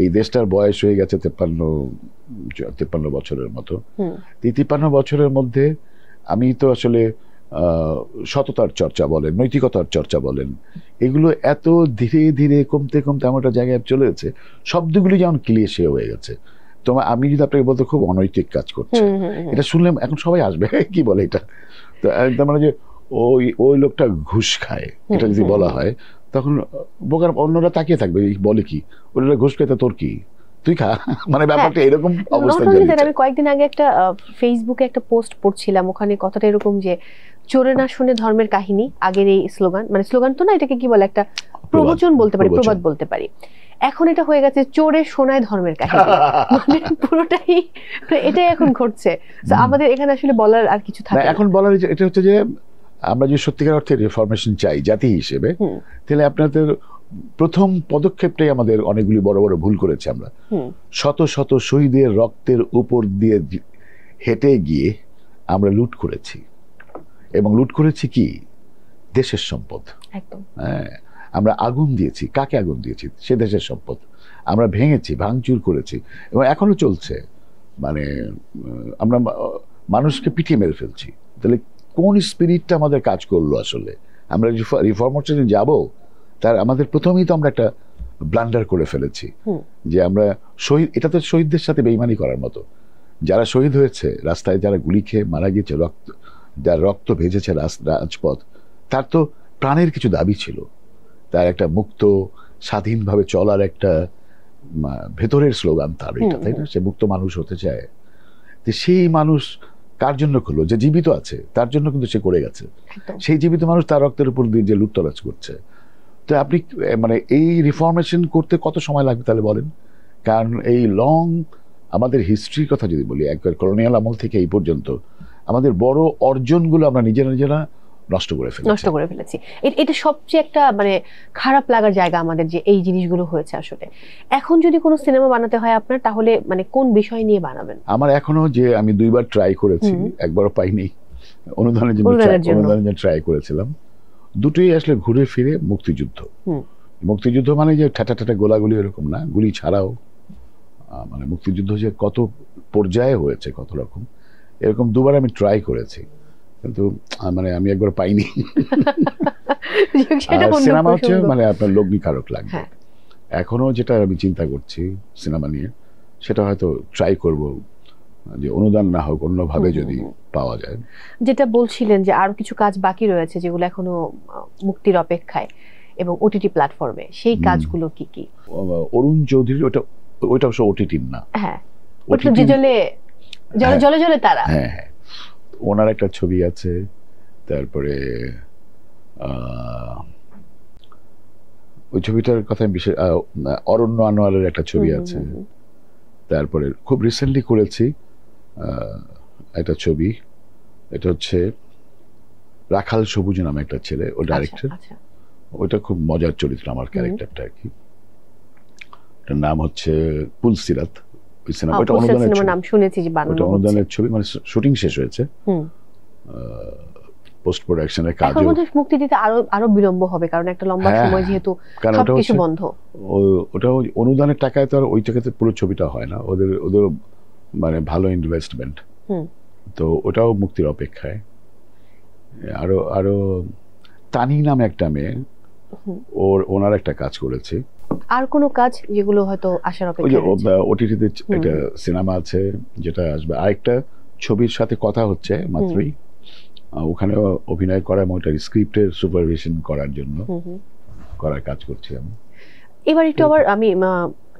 এই দেশটার বয়স হয়ে গেছে 53 বছরের মতো। 53 বছরের মধ্যে আমি তো আসলে সততার চর্চা বলেন, নৈতিকতার চর্চা বলেন, এগুলো এত ধীরে ধীরে কমতে এমন একটা জায়গায় চলে গেছে, শব্দগুলি যেমন ক্লিশে হয়ে গেছে। তোমার আমি যদি আপনাকে বলতে খুব অনৈতিক কাজ করছে, এটা শুনলে এখন সবাই আসবে কি বলে এটা, তো তার মানে যে ওই লোকটা ঘুষ খায়, এটা যদি বলা হয় তখন বোকার অন্যরা তাকিয়ে থাকবে, বলে কি ওটা ঘুষ খেতে তোর কি, তুই খা, মানে ব্যাপারটা এরকম অবস্থা। আমি কয়েকদিন আগে একটা ফেসবুকে একটা পোস্ট পড়ছিলাম, ওখানে কথাটা এরকম যে চোরে না শুনে ধর্মের কাহিনী, আগের এই স্লোগান, মানে স্লোগান তো না, এটাকে কি বলে, একটা প্রবচন বলতে পারি, প্রবাদ বলতে পারি। এখন এটা হয়ে গেছে চোরে শোনায় ধর্মের কাহিনী, মানে পুরোটাই এটাই এখন ঘটছে। আমাদের এখানে আসলে বলার আর কিছু থাকে না এখন বলার। এটা হচ্ছে যে আমরা যে সত্যিকার অর্থে রিফরমেশন চাই জাতি হিসেবে, তাহলে আপনাদের প্রথম পদক্ষেপটাই আমাদের অনেকগুলি বড় বড় ভুল করেছে আমরা। শত শত শহীদের রক্তের উপর দিয়ে হেঁটে গিয়ে আমরা লুট করেছি, এবং লুট করেছি কি দেশের সম্পদ। হ্যাঁ, আমরা আগুন দিয়েছি, কাকে আগুন দিয়েছি, সে দেশের সম্পদ। আমরা ভেঙেছি, ভাঙচুর করেছি, এবং এখনো চলছে। মানে আমরা মানুষকে পিটিয়ে মেরে ফেলছি। তাহলে কোন স্পিরিটটা আমাদের কাজ করলো আসলে? আমরা রিফর্মেশনে যাব, তার আমাদের প্রথমেই তো আমরা একটা ব্লান্ডার করে ফেলেছি, যে আমরা শহীদ, এটা তো শহীদদের সাথে বেইমানি করার মতো। যারা শহীদ হয়েছে, রাস্তায় যারা গুলি খেয়ে মারা গিয়েছে, যার রক্ত ভেজেছে রাজপথ, তার তো প্রাণের কিছু দাবি ছিল, তার একটা মুক্ত স্বাধীনভাবে চলার একটা ভেতরের স্লোগান তার, এটা তাই না? সে মুক্ত মানুষ হতে চায়। তো সেই মানুষ কার জন্য করলো? যে জীবিত আছে তার জন্য কিন্তু সে করে গেছে। সেই জীবিত মানুষ তার রক্তের উপর দিয়ে যে লুটতরাজ করছে। তো আপনি মানে এই রিফর্মেশন করতে কত সময় লাগবে তাহলে বলেন? কারণ এই লং আমাদের হিস্ট্রির কথা যদি বলি, একবার কলোনিয়াল আমল থেকে এই পর্যন্ত আমাদের বড় অর্জনগুলো আমরা নিজেরা নষ্ট করে ফেলেছি। এটা সবচেয়ে একটা মানে খারাপ লাগার জায়গা আমাদের, যে এই জিনিসগুলো হয়েছে। আসলে এখন যদি কোনো সিনেমা বানাতে হয় আপনার, তাহলে মানে কোন বিষয় নিয়ে বানাবেন? আমার এখনো, যে আমি 2বার ট্রাই করেছি, একবারও পাইনি, অনুদানের জন্য ট্রাই করেছিলাম। দুটোই আসলে ঘুরে ফিরে মুক্তিযুদ্ধ। মুক্তিযুদ্ধ মানে যে ঠাটা ঠাটা গোলাগুলি এরকম না, গুলি ছাড়াও মানে মুক্তিযুদ্ধ যে কত পর্যায়ে হয়েছে, কত রকম, এরকম দুবার আমি ট্রাই করেছি, কিন্তু মানে আমি একবার পাইনি। সিনেমা হচ্ছে মানে আপনার লগ্নিকারক লাগবে। এখনো যেটা আমি চিন্তা করছি সিনেমা নিয়ে, সেটা হয়তো ট্রাই করব যে অনুদান না হোক, অন্যভাবে যদি পাওয়া যায়। যেটা বলছিলেন যে আরো কিছু কাজ বাকি রয়েছে যেগুলো এখনো মুক্তির অপেক্ষায় এবং ওটিটি প্ল্যাটফর্মে, সেই কাজগুলো কি কি? অরুণ চৌধুরীর ওটা অবশ্য ওটিটির না, হ্যাঁ ওটা জলে জলে জলে তারা, হ্যাঁ হ্যাঁ, ওনার একটা ছবি আছে। তারপরে ওই ছবিটার কথা বিশেষ, অরণ্য আনোয়ারের একটা ছবি আছে। তারপরে খুব রিসেন্টলি করেছি একটা ছবি, এটা হচ্ছে রাখাল সবুজ নামে একটা ছেলে, ও ডাইরেক্টর। ওইটা খুব মজার চরিত্র, আমার ক্যারেক্টারটা আর কি। ওটার নাম হচ্ছে পুলসিরাত। ওই সিনেমা, ওটা অনুদানের নাম শুনেছি যে বানানো হচ্ছে, ওটা অনুদানের ছবি, মানে শুটিং শেষ হয়েছে, পোস্ট প্রোডাকশনের কাজ। এখন মধ্যে মুক্তি দিতে আরো বিলম্ব হবে, কারণ একটা লম্বা সময় যেহেতু সবকিছু বন্ধ। ওটা অনুদানের টাকায় তো আর ওই টাকাতে পুরো ছবিটা হয় না, ওদের মানে ভালো ইনভেস্টমেন্ট, তো ওটাও মুক্তির অপেক্ষায়। আরো তানি নামে একটা মেয়ে, ওনার একটা কাজ করেছে। আর কোনো কাজ যেগুলো হয়তো আসার অপেক্ষায়? ওটিটিতে একটা সিনেমা আছে যেটা আসবে, আরেকটা ছবির সাথে কথা হচ্ছে মাত্রই, ওখানে অভিনয় করা এবং ওটার স্ক্রিপ্টের সুপারভিশন করার জন্য করার কাজ করছি আমি। এবার একটু আবার আমি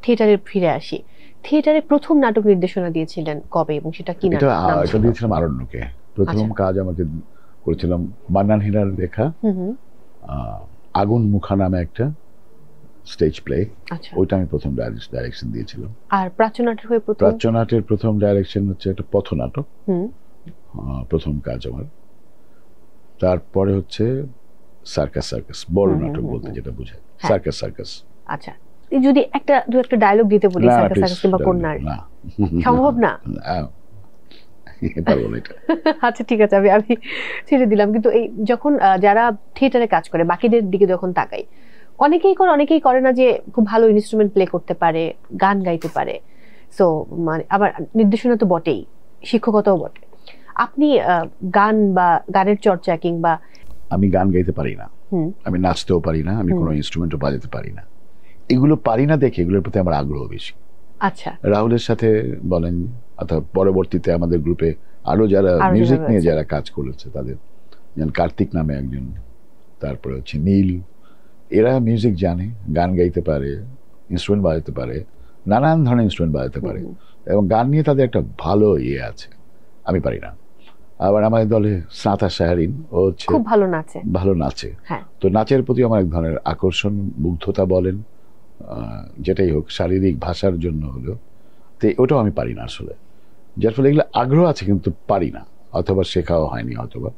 থিয়েটারে ফিরে আসি। থিয়েটারে প্রথম নাটক নির্দেশনা দিয়েছিলেন কবে এবং সেটা কি নাটক? এটা দিয়েছিলাম আরণ্যকে। প্রথম কাজ আমাকে করেছিলাম মান্নান হীরার লেখা আগুন মুখা নামে একটা স্টেজ প্লে, ওইটা আমি প্রথম ডাইরেকশন দিয়েছিলাম। আর প্রাচ্যনাটের হয়ে প্রাচ্যনাটের প্রথম ডাইরেকশন হচ্ছে একটা পথনাটক, প্রথম কাজ আমার। তারপরে হচ্ছে সার্কাস, বড় নাটক বলতে যেটা বোঝায়, সার্কাস। আচ্ছা, যদি দু একটা ডায়লগ দিতে বলি সার্কাস কিংবা কন্যার, সম্ভব না? আচ্ছা ঠিক আছে, আমি ছেড়ে দিলাম। কিন্তু এই যখন যারা থিয়েটারে কাজ করে, বাকিদের দিকে যখন তাকাই, অনেকেই করে না যে খুব ভালো ইনস্ট্রুমেন্ট প্লে করতে পারে, গান গাইতে পারে, সো মানে আবার নির্দেশনা তো বটেই, শিক্ষকতাও বটে। আপনি গান বা গানের চর্চা কিংবা? আমি গান গাইতে পারি না, আমি নাচতেও পারি না, আমি কোনো ইনস্ট্রুমেন্টও বাজাতে পারি না। এগুলো পারি না দেখে এগুলোর প্রতি আমার আগ্রহ বেশি। আচ্ছা, রাহুলের সাথে বলেন, অর্থাৎ পরবর্তীতে আমাদের গ্রুপে আরো যারা মিউজিক নিয়ে যারা কাজ করেছে তাদের, যেমন কার্তিক নামে একজন, তারপরে হচ্ছে নীল, এরা মিউজিক জানে, গান গাইতে পারে, ইনস্ট্রুমেন্ট বাজাতে পারে, নানান ধরনের ইনস্ট্রুমেন্ট বাজাতে পারে, এবং গান নিয়ে তাদের একটা ভালো আছে। আমি পারি না। আবার আমাদের দলে স্নাতা শাহরিন, ও হচ্ছে খুব ভালো নাচে। তো নাচের প্রতি আমার এক ধরনের আকর্ষণ, মুগ্ধতা বলেন, যেটাই হোক, শারীরিক ভাষার জন্য হলো, তো ওটাও আমি পারি না আসলে। যার ফলে এগুলো আগ্রহ আছে কিন্তু পারি না, অথবা শেখাও হয়নি অথবা।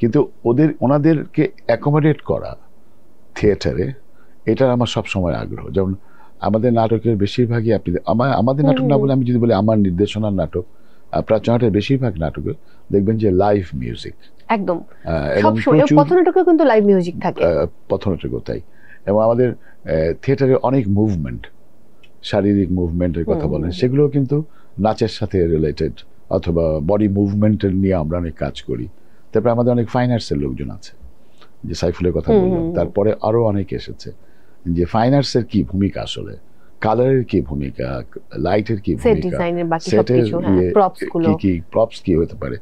কিন্তু ওনাদেরকে অ্যাকোমোডেট করা থিয়েটারে, এটা আমার সবসময় আগ্রহ। যেমন আমাদের নাটকের বেশিরভাগই, আপনি আমাদের নাটক না বলে আমি যদি বলি আমার নির্দেশনার নাটক, প্রাচ্যনাটের বেশিরভাগ নাটকে দেখবেন যে লাইভ মিউজিক, একদম পথনাটকেও কিন্তু লাইভ মিউজিক থাকে, পথনাটকও তাই। এবং আমাদের থিয়েটারে অনেক মুভমেন্ট, শারীরিক মুভমেন্টের কথা বলেন, সেগুলো কিন্তু নাচের সাথে রিলেটেড, অথবা বডি মুভমেন্টের নিয়ে আমরা অনেক কাজ করি। তারপরে আমাদের অনেক ফাইন আর্টসের লোকজন আছে, যে সাইফুলের কথা বললাম, তারপরে আরো অনেক এসেছে, যে ফাইন আর্টসের কি ভূমিকা আসলে, কালারের কি ভূমিকা, লাইটের কি ভূমিকা, সেটের কি প্রপস কি হতে পারে।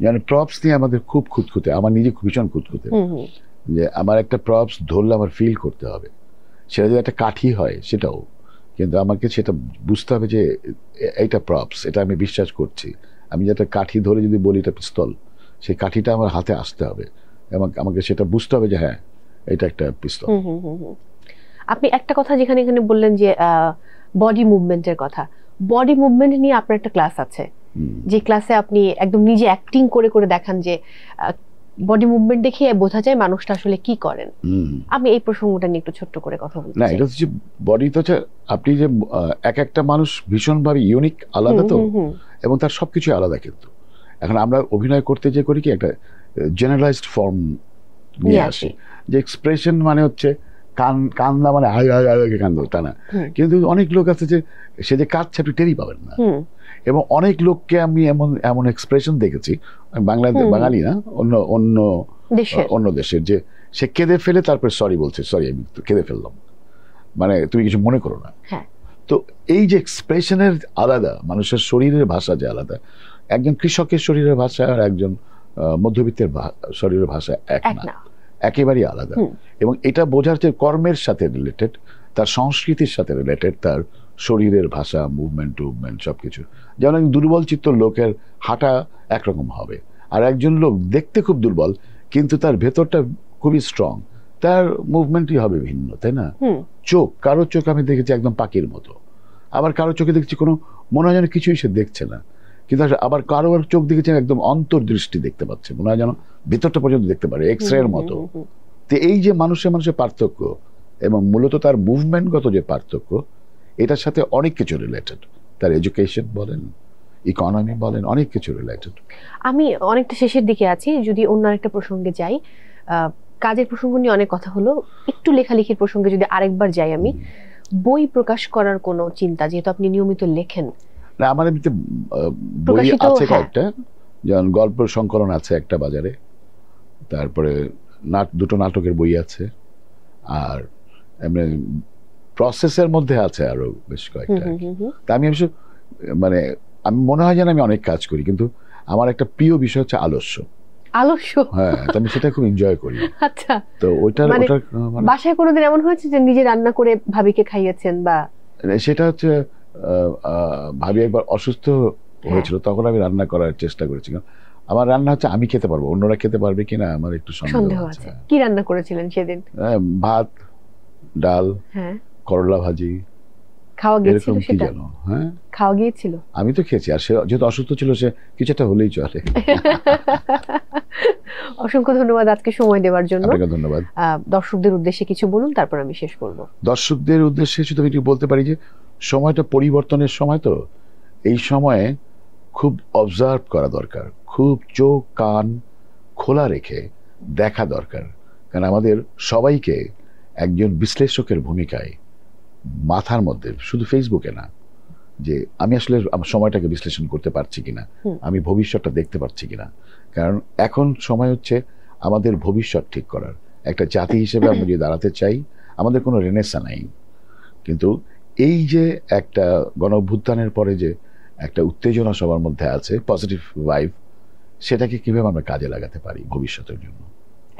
মানে প্রপস নিয়ে আমাদের খুব খুঁতখুঁতে, আমার নিজে ভীষণ খুঁতখুঁতে, যে আমার একটা প্রপস ধরলে আমার ফিল করতে হবে, সেটা যদি একটা কাঠি হয় সেটাও, কিন্তু আমাকে সেটা বুঝতে হবে যে এইটা প্রপস, এটা আমি বিশ্বাস করছি। আমি যেটা কাঠি ধরে যদি বলি এটা পিস্তল, সেই কাঠিটা আমার হাতে আসতে হবে এবং আমাকে সেটা বুঝতে হবে যে হ্যাঁ এটা একটা পিস্তল। আপনি একটা কথা যেখানে বললেন যে বডি মুভমেন্টের কথা, বডি মুভমেন্ট নিয়ে আপনার একটা ক্লাস আছে, যে ক্লাসে আপনি একদম নিজে অ্যাক্টিং করে দেখান যে বডি মুভমেন্ট দেখে বোঝা যায় মানুষটা আসলে কি করেন। আমি এই প্রসঙ্গটা নিয়ে একটু ছোট্ট করে কথা বলতে চাই। না, এটা হচ্ছে বডি তো আপনি যে একটা মানুষ ভীষণভাবে ইউনিক, আলাদা তো, এবং তার সবকিছু আলাদা, কিন্তু এখন আমরা অভিনয় করতে যে করি কি একটা জেনারেলাইজড ফর্ম নিয়ে আসি, যে এক্সপ্রেশন মানে হচ্ছে কান্দা মানে কান্দ, তা না। কিন্তু অনেক লোক আছে যে সে যে কাঁদছে আপনি টেরই পাবেন না। এবং অনেক লোককে আমি এমন এক্সপ্রেশন দেখেছি, বাঙালি না, অন্য দেশের, যে সে কেঁদে ফেলে তারপর সরি বলছে, সরি আমি কেঁদে ফেললাম, মানে তুমি কিছু মনে করো না। তো এই যে এক্সপ্রেশনের আলাদা, মানুষের শরীরের ভাষা যে আলাদা, একজন কৃষকের শরীরের ভাষা আর একজন মধ্যবিত্তের শরীরের ভাষা এক না, একেবারেই আলাদা। এবং এটা বোঝার যে কর্মের সাথে রিলেটেড, তার সংস্কৃতির সাথে রিলেটেড, তার শরীরের ভাষা, মুভমেন্ট সবকিছু। যেমন একজন দুর্বল চিত্ত লোকের হাঁটা একরকম হবে, আর একজন লোক দেখতে খুব দুর্বল কিন্তু তার ভেতরটা খুবই স্ট্রং, তার মুভমেন্টই হবে ভিন্ন, তাই না? চোখ, কারো চোখ আমি দেখেছি একদম পাখির মতো, আবার কারো চোখে দেখছি কোনো মনে হয় যেন কিছুই সে দেখছে না, কিন্তু আবার কারো চোখ দেখেছেন একদম অন্তর্দৃষ্টি দেখতে পাচ্ছে, মনে হয় যেন ভেতরটা পর্যন্ত দেখতে পারে, এক্স রে এর মতো। তো এই যে মানুষের পার্থক্য এবং মূলত তার মুভমেন্টগত যে পার্থক্য, এটার সাথে অনেক কিছু রিলেটেড, তার এডুকেশন বলেন, ইকোনমি বলেন, অনেক কিছু রিলেটেড। আমি অনেকটা শেষের দিকে আছি, যদি অন্য আরেকটা প্রসঙ্গে যাই, কাজের প্রসঙ্গ নিয়ে অনেক কথা হলো, একটু লেখালেখির প্রসঙ্গে যদি আরেকবার যাই, আমি বই প্রকাশ করার কোনো চিন্তা, যেহেতু আপনি নিয়মিত লেখেন? না, আমার এমনিতে বই আছে কয়েকটা, যেমন গল্প সংকলন আছে একটা বাজারে, তারপরে দুটো নাটকের বই আছে, আর এমনি প্রসেসের মধ্যে আছে আরো বেশ কয়েকটা। তা আমি মানে আমি মনে হয় যেন আমি অনেক কাজ করি, কিন্তু আমার একটা প্রিয় বিষয় হচ্ছে আলস্য। হ্যাঁ, আমি সেটা খুব এনজয় করি। আচ্ছা, তো ওটার বাসায় কোনোদিন এমন হয়েছে যে নিজে রান্না করে ভাবিকে খাইয়েছেন? বা সেটা হচ্ছে ভাবি একবার অসুস্থ হয়েছিল, তখন আমি রান্না করার চেষ্টা করেছি। আমার রান্না হচ্ছে আমি খেতে পারবো, অন্যরা খেতে পারবে কিনা আমার একটু সন্দেহ আছে। কি রান্না করেছিলেন সেদিন? ভাত, ডাল, করলা ভাজি। খাওয়া গিয়েছিল সেটা? হ্যাঁ, খাওয়া গিয়েছিল। আমি তো খেয়েছি, আর সে যেহেতু অসুস্থ ছিল, সে কিছু একটা হলেই চলে। অসংখ্য ধন্যবাদ আজকে সময় দেওয়ার জন্য। আপনাকে ধন্যবাদ। দর্শকদের উদ্দেশ্যে কিছু বলুন, তারপর আমি শেষ করব। দর্শকদের উদ্দেশ্যে শুধু আমি বলতে পারি যে সময়টা পরিবর্তনের সময়, তো এই সময়ে খুব অবজার্ভ করা দরকার, খুব চোখ কান খোলা রেখে দেখা দরকার। কারণ আমাদের সবাইকে একজন বিশ্লেষকের ভূমিকায় মাথার মধ্যে, শুধু ফেসবুকে না, যে আমি আসলে আমার সময়টাকে বিশ্লেষণ করতে পারছি কিনা, আমি ভবিষ্যৎটা দেখতে পাচ্ছি কিনা। কারণ এখন সময় হচ্ছে আমাদের ভবিষ্যৎ ঠিক করার। একটা জাতি হিসেবে আমরা যদি দাঁড়াতে চাই, আমাদের কোনো রেনেসা নাই, কিন্তু এই যে একটা গণ অভ্যুত্থানের পরে যে একটা উত্তেজনা সবার মধ্যে আছে, পজিটিভ ভাইব, সেটাকে কিভাবে আমরা কাজে লাগাতে পারি ভবিষ্যতের জন্য।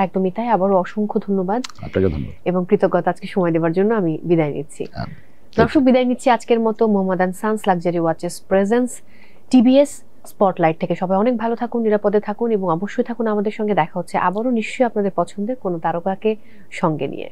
একদমই তাই। আবারও অসংখ্য ধন্যবাদ। আপনাকে ধন্যবাদ এবং কৃতজ্ঞতা আজকে সময় দেওয়ার জন্য। আমি বিদায় নিচ্ছি। দর্শক, বিদায় নিচ্ছি আজকের মতো। Mohammad and sons luxury watches presents TBS spotlight থেকে। সবাই অনেক ভালো থাকুন, নিরাপদে থাকুন এবং অবশ্যই থাকুন আমাদের সঙ্গে। দেখা হচ্ছে আবারও নিশ্চয়ই আপনাদের পছন্দের কোনো তারকাকে সঙ্গে নিয়ে।